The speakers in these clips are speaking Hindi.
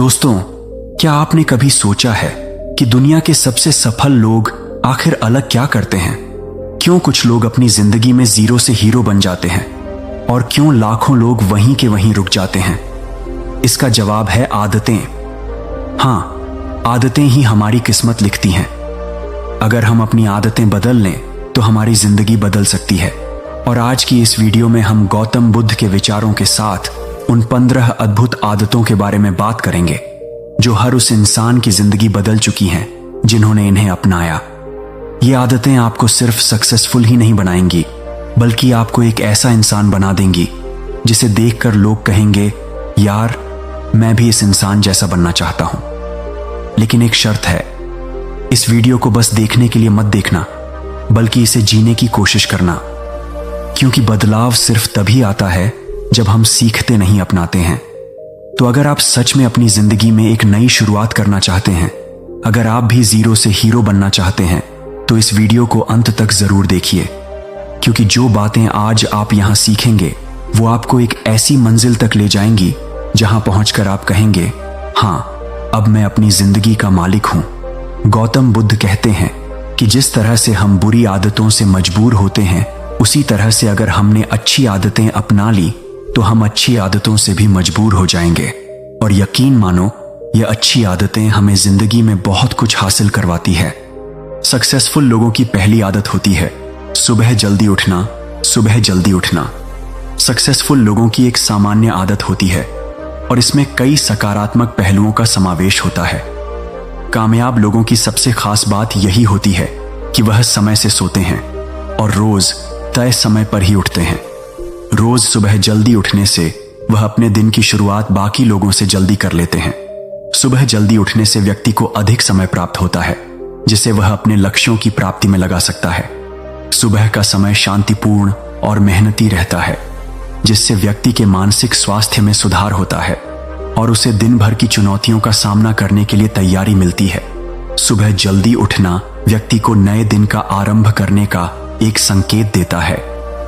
दोस्तों, क्या आपने कभी सोचा है कि दुनिया के सबसे सफल लोग आखिर अलग क्या करते हैं? क्यों कुछ लोग अपनी जिंदगी में जीरो से हीरो बन जाते हैं और क्यों लाखों लोग वहीं के वहीं रुक जाते हैं? इसका जवाब है आदतें। हाँ, आदतें ही हमारी किस्मत लिखती हैं। अगर हम अपनी आदतें बदल लें तो हमारी जिंदगी बदल सकती है। और आज की इस वीडियो में हम गौतम बुद्ध के विचारों के साथ उन 15 अद्भुत आदतों के बारे में बात करेंगे जो हर उस इंसान की जिंदगी बदल चुकी हैं जिन्होंने इन्हें अपनाया। ये आदतें आपको सिर्फ सक्सेसफुल ही नहीं बनाएंगी, बल्कि आपको एक ऐसा इंसान बना देंगी जिसे देखकर लोग कहेंगे, यार मैं भी इस इंसान जैसा बनना चाहता हूं। लेकिन एक शर्त है, इस वीडियो को बस देखने के लिए मत देखना, बल्कि इसे जीने की कोशिश करना, क्योंकि बदलाव सिर्फ तभी आता है जब हम सीखते नहीं, अपनाते हैं। तो अगर आप सच में अपनी जिंदगी में एक नई शुरुआत करना चाहते हैं, अगर आप भी जीरो से हीरो बनना चाहते हैं, तो इस वीडियो को अंत तक जरूर देखिए, क्योंकि जो बातें आज आप यहां सीखेंगे वो आपको एक ऐसी मंजिल तक ले जाएंगी जहां पहुंचकर आप कहेंगे, हाँ अब मैं अपनी जिंदगी का मालिक हूं। गौतम बुद्ध कहते हैं कि जिस तरह से हम बुरी आदतों से मजबूर होते हैं, उसी तरह से अगर हमने अच्छी आदतें अपना ली तो हम अच्छी आदतों से भी मजबूर हो जाएंगे। और यकीन मानो, ये अच्छी आदतें हमें जिंदगी में बहुत कुछ हासिल करवाती है। सक्सेसफुल लोगों की पहली आदत होती है सुबह जल्दी उठना। सुबह जल्दी उठना सक्सेसफुल लोगों की एक सामान्य आदत होती है और इसमें कई सकारात्मक पहलुओं का समावेश होता है। कामयाब लोगों की सबसे खास बात यही होती है कि वह समय से सोते हैं और रोज तय समय पर ही उठते हैं। रोज सुबह जल्दी उठने से वह अपने दिन की शुरुआत बाकी लोगों से जल्दी कर लेते हैं। सुबह जल्दी उठने से व्यक्ति को अधिक समय प्राप्त होता है, जिसे वह अपने लक्ष्यों की प्राप्ति में लगा सकता है। सुबह का समय शांतिपूर्ण और मेहनती रहता है, जिससे व्यक्ति के मानसिक स्वास्थ्य में सुधार होता है और उसे दिन भर की चुनौतियों का सामना करने के लिए तैयारी मिलती है। सुबह जल्दी उठना व्यक्ति को नए दिन का आरंभ करने का एक संकेत देता है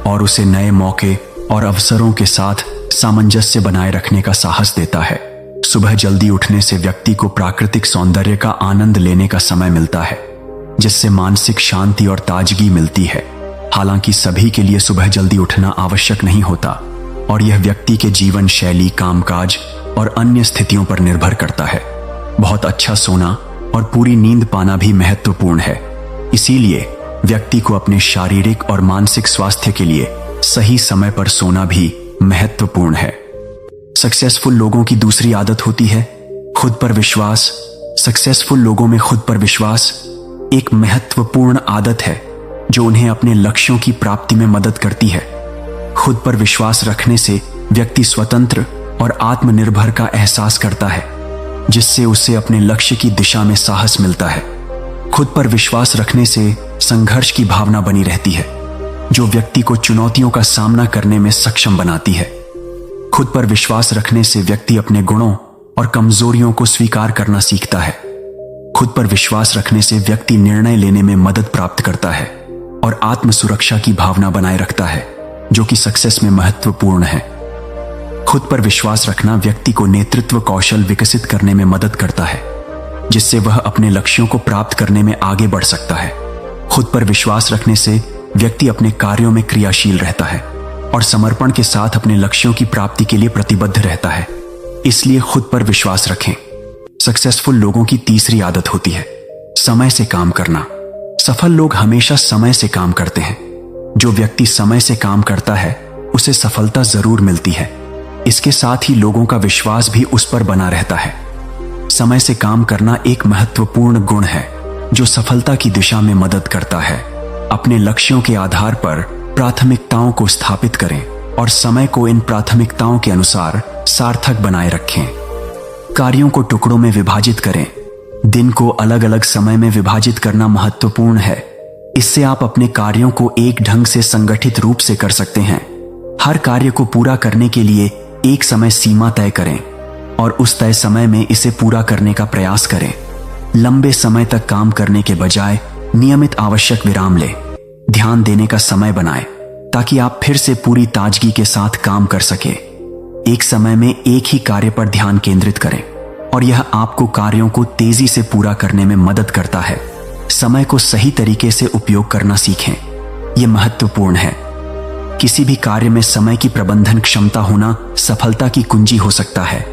और उसे नए मौके और अवसरों के साथ सामंजस्य बनाए रखने का साहस देता है। सुबह जल्दी उठने से व्यक्ति को प्राकृतिक सौंदर्य का आनंद लेने का समय मिलता है, जिससे मानसिक शांति और ताजगी मिलती है। हालांकि सभी के लिए सुबह जल्दी उठना आवश्यक नहीं होता और यह व्यक्ति के जीवन शैली, कामकाज और अन्य स्थितियों पर निर्भर करता है। बहुत अच्छा सोना और पूरी नींद पाना भी महत्वपूर्ण है। इसीलिए व्यक्ति को अपने शारीरिक और मानसिक स्वास्थ्य के लिए सही समय पर सोना भी महत्वपूर्ण है। सक्सेसफुल लोगों की दूसरी आदत होती है खुद पर विश्वास। सक्सेसफुल लोगों में खुद पर विश्वास एक महत्वपूर्ण आदत है जो उन्हें अपने लक्ष्यों की प्राप्ति में मदद करती है। खुद पर विश्वास रखने से व्यक्ति स्वतंत्र और आत्मनिर्भर का एहसास करता है, जिससे उसे अपने लक्ष्य की दिशा में साहस मिलता है। खुद पर विश्वास रखने से संघर्ष की भावना बनी रहती है, जो व्यक्ति को चुनौतियों का सामना करने में सक्षम बनाती है। खुद पर विश्वास रखने से व्यक्ति अपने गुणों और कमजोरियों को स्वीकार करना सीखता है। खुद पर विश्वास रखने से व्यक्ति निर्णय लेने में मदद प्राप्त करता है और आत्म सुरक्षा की भावना बनाए रखता है, जो कि सक्सेस में महत्वपूर्ण है। खुद पर विश्वास रखना व्यक्ति को नेतृत्व कौशल विकसित करने में मदद करता है, जिससे वह अपने लक्ष्यों को प्राप्त करने में आगे बढ़ सकता है। खुद पर विश्वास रखने से व्यक्ति अपने कार्यों में क्रियाशील रहता है और समर्पण के साथ अपने लक्ष्यों की प्राप्ति के लिए प्रतिबद्ध रहता है। इसलिए खुद पर विश्वास रखें। सक्सेसफुल लोगों की तीसरी आदत होती है समय से काम करना। सफल लोग हमेशा समय से काम करते हैं। जो व्यक्ति समय से काम करता है उसे सफलता जरूर मिलती है। इसके साथ ही लोगों का विश्वास भी उस पर बना रहता है। समय से काम करना एक महत्वपूर्ण गुण है जो सफलता की दिशा में मदद करता है। अपने लक्ष्यों के आधार पर प्राथमिकताओं को स्थापित करें और समय को इन प्राथमिकताओं के अनुसार सार्थक बनाए रखें। कार्यों को टुकड़ों में विभाजित करें। दिन को अलग अलग समय में विभाजित करना महत्वपूर्ण है। इससे आप अपने कार्यों को एक ढंग से संगठित रूप से कर सकते हैं। हर कार्य को पूरा करने के लिए एक समय सीमा तय करें और उस तय समय में इसे पूरा करने का प्रयास करें। लंबे समय तक काम करने के बजाय नियमित आवश्यक विराम लें। ध्यान देने का समय बनाएं ताकि आप फिर से पूरी ताजगी के साथ काम कर सकें। एक समय में एक ही कार्य पर ध्यान केंद्रित करें और यह आपको कार्यों को तेजी से पूरा करने में मदद करता है। समय को सही तरीके से उपयोग करना सीखें, यह महत्वपूर्ण है। किसी भी कार्य में समय की प्रबंधन क्षमता होना सफलता की कुंजी हो सकता है।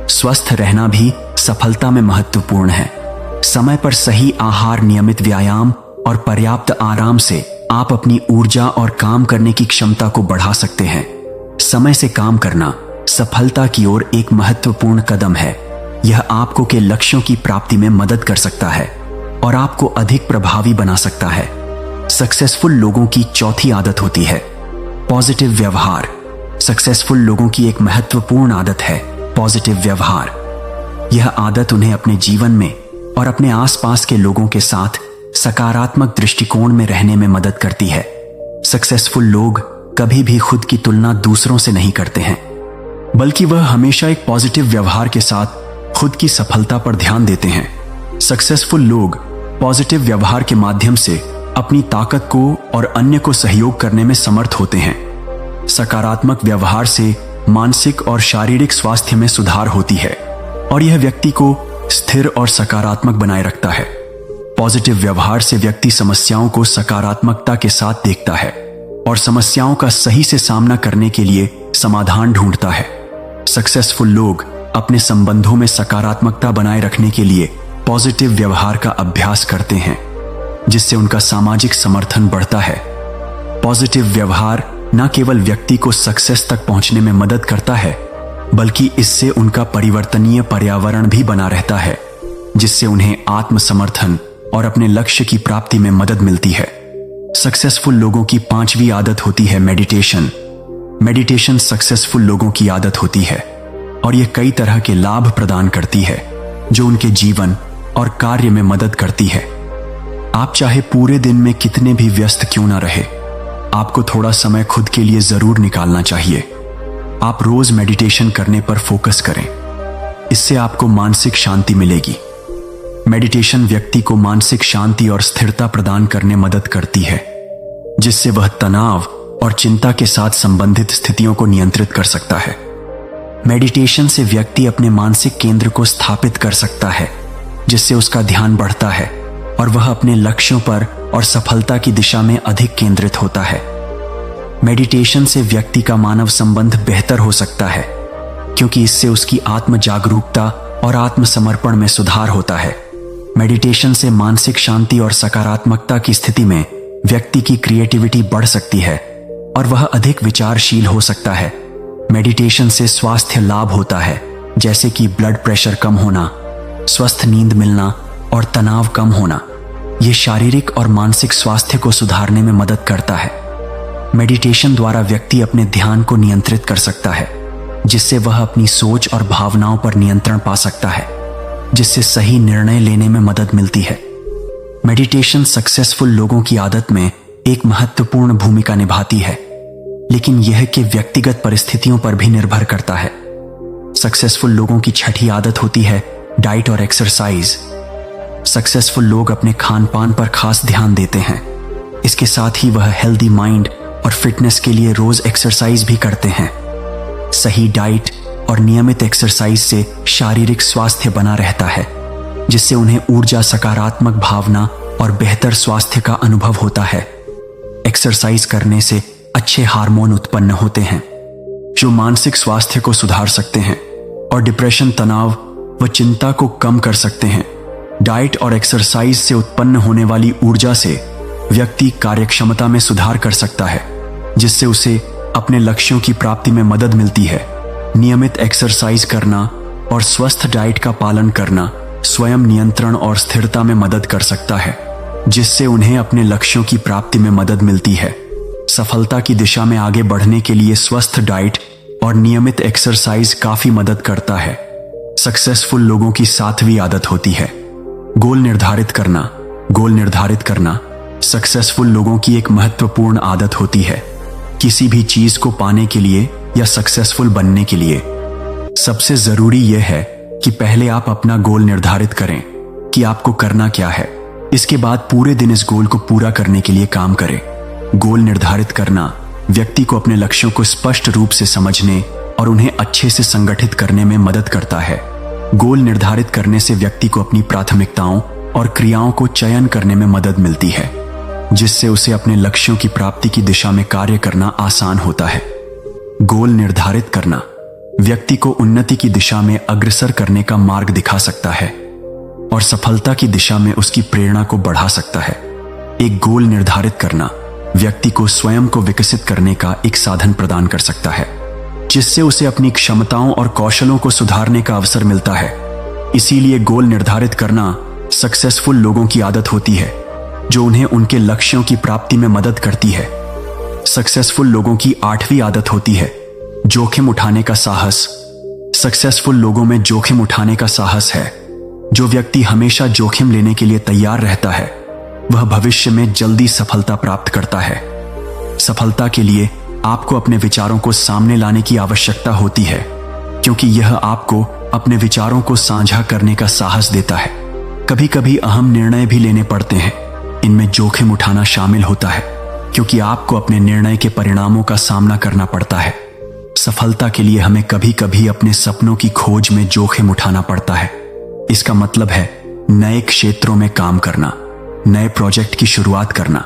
स्वस्थ रहना भी सफलता में महत्वपूर्ण है। समय पर सही आहार, नियमित व्यायाम और पर्याप्त आराम से आप अपनी ऊर्जा और काम करने की क्षमता को बढ़ा सकते हैं। समय से काम करना सफलता की ओर एक महत्वपूर्ण कदम है। यह आपको के लक्ष्यों की प्राप्ति में मदद कर सकता है और आपको अधिक प्रभावी बना सकता है। सक्सेसफुल लोगों की चौथी आदत होती है पॉजिटिव व्यवहार। सक्सेसफुल लोगों की एक महत्वपूर्ण आदत है पॉजिटिव व्यवहार। यह आदत उन्हें अपने जीवन में और अपने आसपास के लोगों के साथ सकारात्मक दृष्टिकोण में रहने में मदद करती है। सक्सेसफुल लोग कभी भी खुद की तुलना दूसरों से नहीं करते हैं, बल्कि वह हमेशा एक पॉजिटिव व्यवहार के साथ खुद की सफलता पर ध्यान देते हैं। सक्सेसफुल लोग पॉजिटिव व्यवहार के माध्यम से अपनी ताकत को और अन्य को सहयोग करने में समर्थ होते हैं। सकारात्मक व्यवहार से मानसिक और शारीरिक स्वास्थ्य में सुधार होती है और यह व्यक्ति को स्थिर और सकारात्मक बनाए रखता है। पॉजिटिव व्यवहार से व्यक्ति समस्याओं को सकारात्मकता के साथ देखता है और समस्याओं का सही से सामना करने के लिए समाधान ढूंढता है। सक्सेसफुल लोग अपने संबंधों में सकारात्मकता बनाए रखने के लिए पॉजिटिव व्यवहार का अभ्यास करते हैं, जिससे उनका सामाजिक समर्थन बढ़ता है। पॉजिटिव व्यवहार न केवल व्यक्ति को सक्सेस तक पहुंचने में मदद करता है, बल्कि इससे उनका परिवर्तनीय पर्यावरण भी बना रहता है, जिससे उन्हें आत्मसमर्थन और अपने लक्ष्य की प्राप्ति में मदद मिलती है। सक्सेसफुल लोगों की पांचवी आदत होती है मेडिटेशन। मेडिटेशन सक्सेसफुल लोगों की आदत होती है और यह कई तरह के लाभ प्रदान करती है, जो उनके जीवन और कार्य में मदद करती है। आप चाहे पूरे दिन में कितने भी व्यस्त क्यों ना रहे, आपको थोड़ा समय खुद के लिए जरूर निकालना चाहिए। आप रोज मेडिटेशन करने पर फोकस करें, इससे आपको मानसिक शांति मिलेगी। मेडिटेशन व्यक्ति को मानसिक शांति और स्थिरता प्रदान करने में मदद करती है, जिससे वह तनाव और चिंता के साथ संबंधित स्थितियों को नियंत्रित कर सकता है। मेडिटेशन से व्यक्ति अपने मानसिक केंद्र को स्थापित कर सकता है, जिससे उसका ध्यान बढ़ता है और वह अपने लक्ष्यों पर और सफलता की दिशा में अधिक केंद्रित होता है। मेडिटेशन से व्यक्ति का मानव संबंध बेहतर हो सकता है, क्योंकि इससे उसकी आत्म जागरूकता और आत्मसमर्पण में सुधार होता है। मेडिटेशन से मानसिक शांति और सकारात्मकता की स्थिति में व्यक्ति की क्रिएटिविटी बढ़ सकती है और वह अधिक विचारशील हो सकता है। मेडिटेशन से स्वास्थ्य लाभ होता है, जैसे कि ब्लड प्रेशर कम होना, स्वस्थ नींद मिलना और तनाव कम होना। यह शारीरिक और मानसिक स्वास्थ्य को सुधारने में मदद करता है। मेडिटेशन द्वारा व्यक्ति अपने ध्यान को नियंत्रित कर सकता है, जिससे वह अपनी सोच और भावनाओं पर नियंत्रण पा सकता है, जिससे सही निर्णय लेने में मदद मिलती है। मेडिटेशन सक्सेसफुल लोगों की आदत में एक महत्वपूर्ण भूमिका निभाती है, लेकिन यह कि व्यक्तिगत परिस्थितियों पर भी निर्भर करता है। सक्सेसफुल लोगों की छठी आदत होती है डाइट और एक्सरसाइज। सक्सेसफुल लोग अपने खान पान पर खास ध्यान देते हैं। इसके साथ ही वह हेल्दी माइंड और फिटनेस के लिए रोज एक्सरसाइज भी करते हैं। सही डाइट और नियमित एक्सरसाइज से शारीरिक स्वास्थ्य बना रहता है, जिससे उन्हें ऊर्जा, सकारात्मक भावना और बेहतर स्वास्थ्य का अनुभव होता है। एक्सरसाइज करने से अच्छे हार्मोन उत्पन्न होते हैं, जो मानसिक स्वास्थ्य को सुधार सकते हैं और डिप्रेशन, तनाव व चिंता को कम कर सकते हैं। डाइट और एक्सरसाइज से उत्पन्न होने वाली ऊर्जा से व्यक्ति कार्यक्षमता में सुधार कर सकता है, जिससे उसे अपने लक्ष्यों की प्राप्ति में मदद मिलती है। नियमित एक्सरसाइज करना और स्वस्थ डाइट का पालन करना स्वयं नियंत्रण और स्थिरता में मदद कर सकता है, जिससे उन्हें अपने लक्ष्यों की प्राप्ति में मदद मिलती है। सफलता की दिशा में आगे बढ़ने के लिए स्वस्थ डाइट और नियमित एक्सरसाइज काफी मदद करता है। सक्सेसफुल लोगों की सातवीं आदत होती है गोल निर्धारित करना। गोल निर्धारित करना सक्सेसफुल लोगों की एक महत्वपूर्ण आदत होती है। किसी भी चीज को पाने के लिए या सक्सेसफुल बनने के लिए सबसे जरूरी यह है कि पहले आप अपना गोल निर्धारित करें कि आपको करना क्या है। इसके बाद पूरे दिन इस गोल को पूरा करने के लिए काम करें। गोल निर्धारित करना व्यक्ति को अपने लक्ष्यों को स्पष्ट रूप से समझने और उन्हें अच्छे से संगठित करने में मदद करता है। गोल निर्धारित करने से व्यक्ति को अपनी प्राथमिकताओं और क्रियाओं को चयन करने में मदद मिलती है, जिससे उसे अपने लक्ष्यों की प्राप्ति की दिशा में कार्य करना आसान होता है। गोल निर्धारित करना व्यक्ति को उन्नति की दिशा में अग्रसर करने का मार्ग दिखा सकता है और सफलता की दिशा में उसकी प्रेरणा को बढ़ा सकता है। एक गोल निर्धारित करना व्यक्ति को स्वयं को विकसित करने का एक साधन प्रदान कर सकता है, जिससे उसे अपनी क्षमताओं और कौशलों को सुधारने का अवसर मिलता है। इसीलिए गोल निर्धारित करना सक्सेसफुल लोगों की आदत होती है, जो उन्हें उनके लक्ष्यों की प्राप्ति में मदद करती है। सक्सेसफुल लोगों की 8वीं आदत होती है जोखिम उठाने का साहस। सक्सेसफुल लोगों में जोखिम उठाने का साहस है। जो व्यक्ति हमेशा जोखिम लेने के लिए तैयार रहता है, वह भविष्य में जल्दी सफलता प्राप्त करता है। सफलता के लिए आपको अपने विचारों को सामने लाने की आवश्यकता होती है, क्योंकि यह आपको अपने विचारों को साझा करने का साहस देता है। कभी कभी अहम निर्णय भी लेने पड़ते हैं। इनमें जोखिम उठाना शामिल होता है, क्योंकि आपको अपने निर्णय के परिणामों का सामना करना पड़ता है। सफलता के लिए हमें कभी कभी अपने सपनों की खोज में जोखिम उठाना पड़ता है। इसका मतलब है नए क्षेत्रों में काम करना, नए प्रोजेक्ट की शुरुआत करना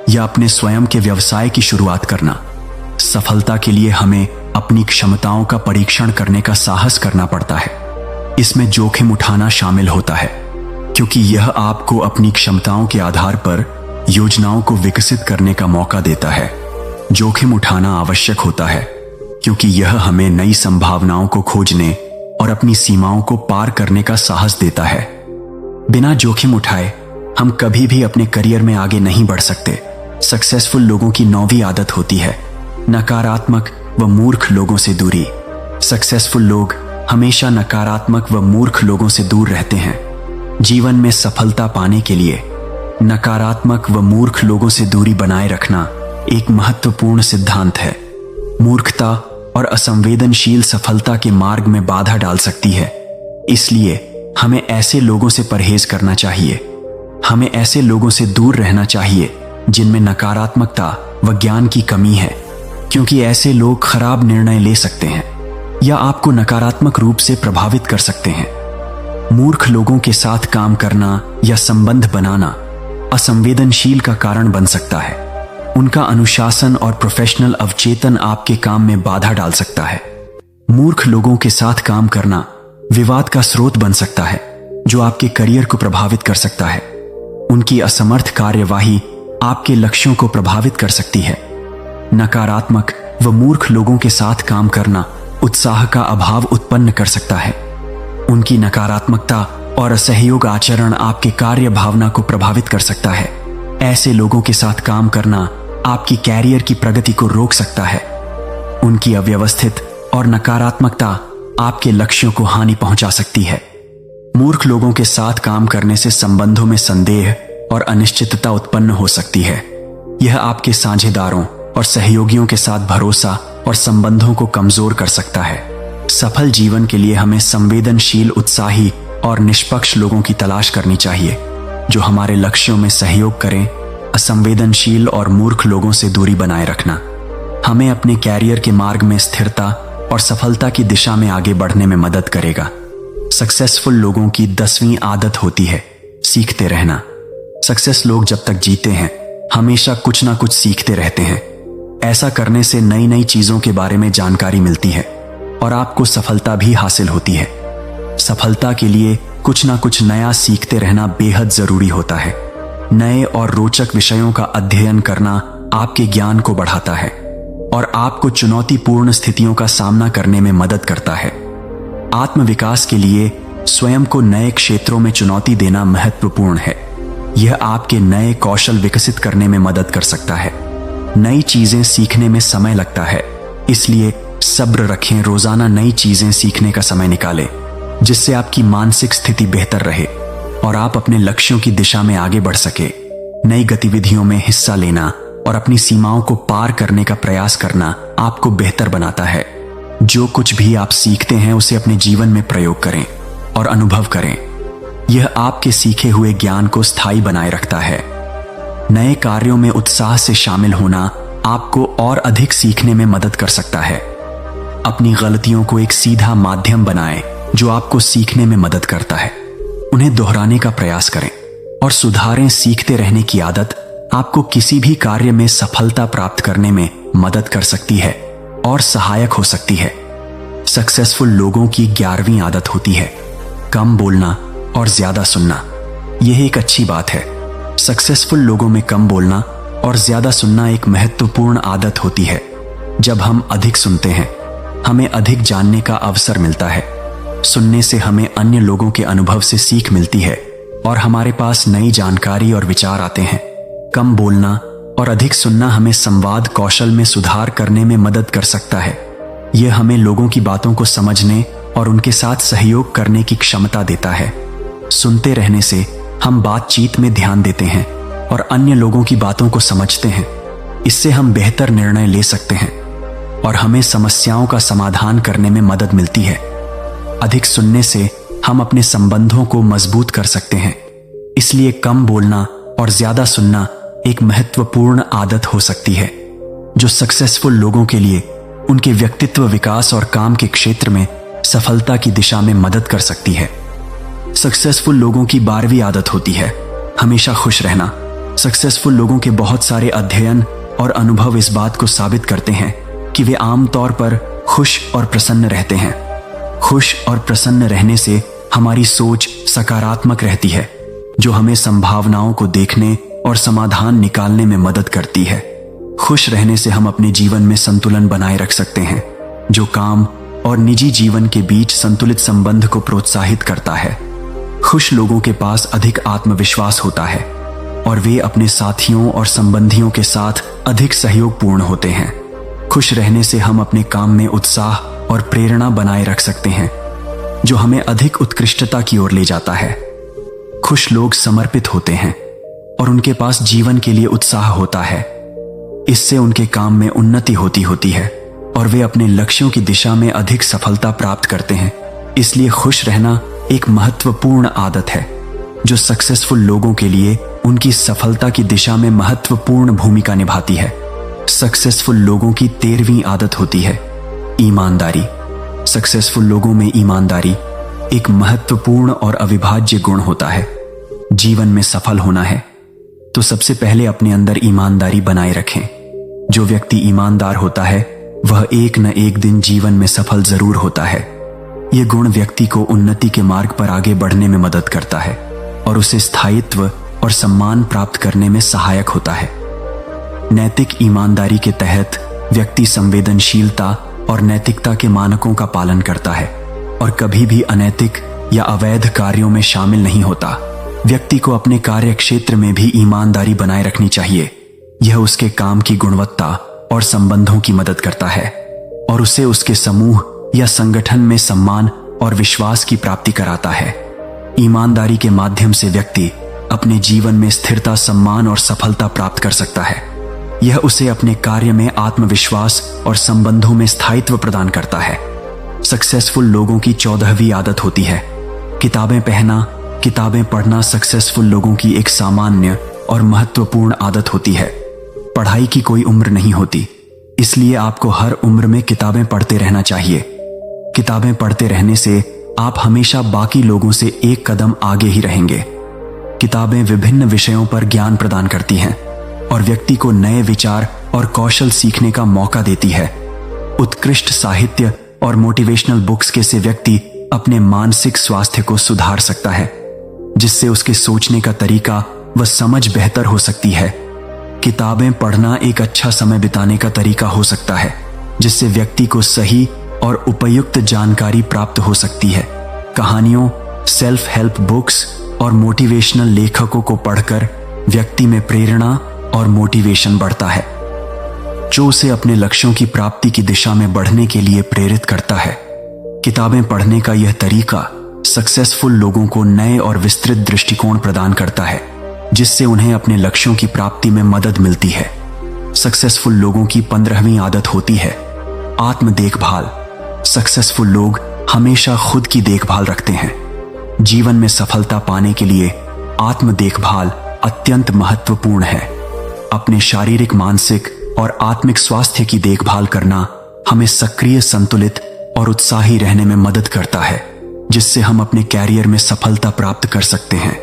या अपने स्वयं के व्यवसाय की शुरुआत करना। सफलता के लिए हमें अपनी क्षमताओं का परीक्षण करने का साहस करना पड़ता है। इसमें जोखिम उठाना शामिल होता है, क्योंकि यह आपको अपनी क्षमताओं के आधार पर योजनाओं को विकसित करने का मौका देता है। जोखिम उठाना आवश्यक होता है, क्योंकि यह हमें नई संभावनाओं को खोजने और अपनी सीमाओं को पार करने का साहस देता है। बिना जोखिम उठाए हम कभी भी अपने करियर में आगे नहीं बढ़ सकते। सक्सेसफुल लोगों की 9वीं आदत होती है नकारात्मक व मूर्ख लोगों से दूरी। सक्सेसफुल लोग हमेशा नकारात्मक व मूर्ख लोगों से दूर रहते हैं। जीवन में सफलता पाने के लिए नकारात्मक व मूर्ख लोगों से दूरी बनाए रखना एक महत्वपूर्ण सिद्धांत है। मूर्खता और असंवेदनशील सफलता के मार्ग में बाधा डाल सकती है, इसलिए हमें ऐसे लोगों से परहेज करना चाहिए। हमें ऐसे लोगों से दूर रहना चाहिए जिनमें नकारात्मकता व ज्ञान की कमी है, क्योंकि ऐसे लोग खराब निर्णय ले सकते हैं या आपको नकारात्मक रूप से प्रभावित कर सकते हैं। मूर्ख लोगों के साथ काम करना या संबंध बनाना असंवेदनशील का कारण बन सकता है। उनका अनुशासन और प्रोफेशनल अवचेतन आपके काम में बाधा डाल सकता है। मूर्ख लोगों के साथ काम करना विवाद का स्रोत बन सकता है, जो आपके करियर को प्रभावित कर सकता है। उनकी असमर्थ कार्यवाही आपके लक्ष्यों को प्रभावित कर सकती है। नकारात्मक व मूर्ख लोगों के साथ काम करना उत्साह का अभाव उत्पन्न कर सकता है। उनकी नकारात्मकता और असहयोग आचरण आपके कार्य भावना को प्रभावित कर सकता है। ऐसे लोगों के साथ काम करना आपकी कैरियर की प्रगति को रोक सकता है। उनकी अव्यवस्थित और नकारात्मकता आपके लक्ष्यों को हानि पहुंचा सकती है। मूर्ख लोगों के साथ काम करने से संबंधों में संदेह और अनिश्चितता उत्पन्न हो सकती है। यह आपके साझेदारों और सहयोगियों के साथ भरोसा और संबंधों को कमजोर कर सकता है। सफल जीवन के लिए हमें संवेदनशील, उत्साही और निष्पक्ष लोगों की तलाश करनी चाहिए, जो हमारे लक्ष्यों में सहयोग करें। असंवेदनशील और मूर्ख लोगों से दूरी बनाए रखना हमें अपने कैरियर के मार्ग में स्थिरता और सफलता की दिशा में आगे बढ़ने में मदद करेगा। सक्सेसफुल लोगों की 10वीं आदत होती है सीखते रहना। सक्सेस लोग जब तक जीते हैं हमेशा कुछ ना कुछ सीखते रहते हैं। ऐसा करने से नई नई चीजों के बारे में जानकारी मिलती है और आपको सफलता भी हासिल होती है। सफलता के लिए कुछ ना कुछ नया सीखते रहना बेहद जरूरी होता है। नए और रोचक विषयों का अध्ययन करना आपके ज्ञान को बढ़ाता है और आपको चुनौतीपूर्ण स्थितियों का सामना करने में मदद करता है। आत्मविकास के लिए स्वयं को नए क्षेत्रों में चुनौती देना महत्वपूर्ण है। यह आपके नए कौशल विकसित करने में मदद कर सकता है। नई चीजें सीखने में समय लगता है, इसलिए सब्र रखें। रोजाना नई चीजें सीखने का समय निकालें, जिससे आपकी मानसिक स्थिति बेहतर रहे और आप अपने लक्ष्यों की दिशा में आगे बढ़ सके। नई गतिविधियों में हिस्सा लेना और अपनी सीमाओं को पार करने का प्रयास करना आपको बेहतर बनाता है। जो कुछ भी आप सीखते हैं उसे अपने जीवन में प्रयोग करें और अनुभव करें। यह आपके सीखे हुए ज्ञान को स्थायी बनाए रखता है। नए कार्यों में उत्साह से शामिल होना आपको और अधिक सीखने में मदद कर सकता है। अपनी गलतियों को एक सीधा माध्यम बनाएं जो आपको सीखने में मदद करता है। उन्हें दोहराने का प्रयास करें और सुधारें। सीखते रहने की आदत आपको किसी भी कार्य में सफलता प्राप्त करने में मदद कर सकती है और सहायक हो सकती है। सक्सेसफुल लोगों की 11वीं आदत होती है कम बोलना और ज्यादा सुनना। यह एक अच्छी बात है। सक्सेसफुल लोगों में कम बोलना और ज्यादा सुनना एक महत्वपूर्ण आदत होती है। जब हम अधिक सुनते हैं, हमें अधिक जानने का अवसर मिलता है। सुनने से हमें अन्य लोगों के अनुभव से सीख मिलती है और हमारे पास नई जानकारी और विचार आते हैं। कम बोलना और अधिक सुनना हमें संवाद कौशल में सुधार करने में मदद कर सकता है। यह हमें लोगों की बातों को समझने और उनके साथ सहयोग करने की क्षमता देता है। सुनते रहने से हम बातचीत में ध्यान देते हैं और अन्य लोगों की बातों को समझते हैं। इससे हम बेहतर निर्णय ले सकते हैं और हमें समस्याओं का समाधान करने में मदद मिलती है। अधिक सुनने से हम अपने संबंधों को मजबूत कर सकते हैं। इसलिए कम बोलना और ज्यादा सुनना एक महत्वपूर्ण आदत हो सकती है, जो सक्सेसफुल लोगों के लिए उनके व्यक्तित्व विकास और काम के क्षेत्र में सफलता की दिशा में मदद कर सकती है। सक्सेसफुल लोगों की 12वीं आदत होती है हमेशा खुश रहना। सक्सेसफुल लोगों के बहुत सारे अध्ययन और अनुभव इस बात को साबित करते हैं कि वे आमतौर पर खुश और प्रसन्न रहते हैं। खुश और प्रसन्न रहने से हमारी सोच सकारात्मक रहती है, जो हमें संभावनाओं को देखने और समाधान निकालने में मदद करती है। खुश रहने से हम अपने जीवन में संतुलन बनाए रख सकते हैं, जो काम और निजी जीवन के बीच संतुलित संबंध को प्रोत्साहित करता है। खुश लोगों के पास अधिक आत्मविश्वास होता है और वे अपने साथियों और संबंधियों के साथ अधिक सहयोगपूर्ण होते हैं। खुश रहने से हम अपने काम में उत्साह और प्रेरणा बनाए रख सकते हैं, जो हमें अधिक उत्कृष्टता की ओर ले जाता है। खुश लोग समर्पित होते हैं और उनके पास जीवन के लिए उत्साह होता है। इससे उनके काम में उन्नति होती है और वे अपने लक्ष्यों की दिशा में अधिक सफलता प्राप्त करते हैं। इसलिए खुश रहना एक महत्वपूर्ण आदत है, जो सक्सेसफुल लोगों के लिए उनकी सफलता की दिशा में महत्वपूर्ण भूमिका निभाती है। सक्सेसफुल लोगों की 13वीं आदत होती है ईमानदारी। सक्सेसफुल लोगों में ईमानदारी एक महत्वपूर्ण और अविभाज्य गुण होता है। जीवन में सफल होना है तो सबसे पहले अपने अंदर ईमानदारी बनाए रखें। जो व्यक्ति ईमानदार होता है वह एक न एक दिन जीवन में सफल जरूर होता है। यह गुण व्यक्ति को उन्नति के मार्ग पर आगे बढ़ने में मदद करता है और उसे स्थायित्व और सम्मान प्राप्त करने में सहायक होता है। नैतिक ईमानदारी के तहत व्यक्ति संवेदनशीलता और नैतिकता के मानकों का पालन करता है और कभी भी अनैतिक या अवैध कार्यों में शामिल नहीं होता। व्यक्ति को अपने कार्य क्षेत्र में भी ईमानदारी बनाए रखनी चाहिए। यह उसके काम की गुणवत्ता और संबंधों की मदद करता है और उसे उसके समूह या संगठन में सम्मान और विश्वास की प्राप्ति कराता है। ईमानदारी के माध्यम से व्यक्ति अपने जीवन में स्थिरता, सम्मान और सफलता प्राप्त कर सकता है। यह उसे अपने कार्य में आत्मविश्वास और संबंधों में स्थायित्व प्रदान करता है। सक्सेसफुल लोगों की 14वीं आदत होती है किताबें पढ़ना सक्सेसफुल लोगों की एक सामान्य और महत्वपूर्ण आदत होती है। पढ़ाई की कोई उम्र नहीं होती, इसलिए आपको हर उम्र में किताबें पढ़ते रहना चाहिए। किताबें पढ़ते रहने से आप हमेशा बाकी लोगों से एक कदम आगे ही रहेंगे। किताबें विभिन्न विषयों पर ज्ञान प्रदान करती हैं और व्यक्ति को नए विचार और कौशल सीखने का मौका देती है। उत्कृष्ट साहित्य और मोटिवेशनल बुक्स के से व्यक्ति अपने मानसिक स्वास्थ्य को सुधार सकता है, जिससे उसके सोचने का तरीका व समझ बेहतर हो सकती है। किताबें पढ़ना एक अच्छा समय बिताने का तरीका हो सकता है, जिससे व्यक्ति को सही और उपयुक्त जानकारी प्राप्त हो सकती है। कहानियों, सेल्फ हेल्प बुक्स और मोटिवेशनल लेखकों को पढ़कर व्यक्ति में प्रेरणा और मोटिवेशन बढ़ता है, जो उसे अपने लक्ष्यों की प्राप्ति की दिशा में बढ़ने के लिए प्रेरित करता है। किताबें पढ़ने का यह तरीका सक्सेसफुल लोगों को नए और विस्तृत दृष्टिकोण प्रदान करता है, जिससे उन्हें अपने लक्ष्यों की प्राप्ति में मदद मिलती है। सक्सेसफुल लोगों की 15वीं आदत होती है आत्म देखभाल। सक्सेसफुल लोग हमेशा खुद की देखभाल रखते हैं। जीवन में सफलता पाने के लिए आत्म देखभाल अत्यंत महत्वपूर्ण है। अपने शारीरिक, मानसिक और आत्मिक स्वास्थ्य की देखभाल करना हमें सक्रिय, संतुलित और उत्साही रहने में मदद करता है। जिससे हम अपने कैरियर में सफलता प्राप्त कर सकते हैं।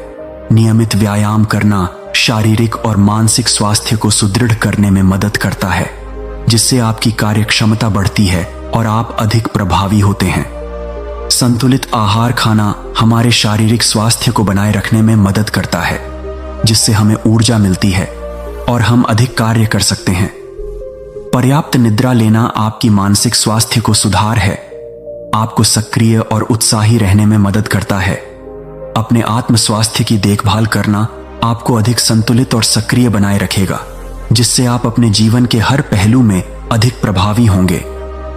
नियमित व्यायाम करना शारीरिक और मानसिक स्वास्थ्य को सुदृढ़ करने में मदद करता है, जिससे आपकी कार्यक्षमता बढ़ती है और आप अधिक प्रभावी होते हैं। संतुलित आहार खाना हमारे शारीरिक स्वास्थ्य को बनाए रखने में मदद करता है, जिससे हमें ऊर्जा मिलती है और हम अधिक कार्य कर सकते हैं। पर्याप्त निद्रा लेना आपकी मानसिक स्वास्थ्य को सुधार है, आपको सक्रिय और उत्साही रहने में मदद करता है। अपने आत्म स्वास्थ्य की देखभाल करना आपको अधिक संतुलित और सक्रिय बनाए रखेगा, जिससे आप अपने जीवन के हर पहलू में अधिक प्रभावी होंगे।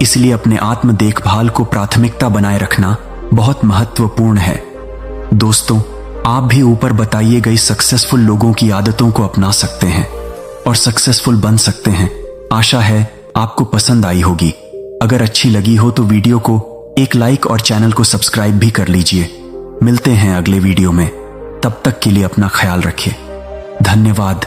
इसलिए अपने आत्म देखभाल को प्राथमिकता बनाए रखना बहुत महत्वपूर्ण है। दोस्तों, आप भी ऊपर बताइए गई सक्सेसफुल लोगों की आदतों को अपना सकते हैं और सक्सेसफुल बन सकते हैं। आशा है आपको पसंद आई होगी। अगर अच्छी लगी हो तो वीडियो को एक लाइक और चैनल को सब्सक्राइब भी कर लीजिए। मिलते हैं अगले वीडियो में, तब तक के लिए अपना ख्याल रखिए। धन्यवाद।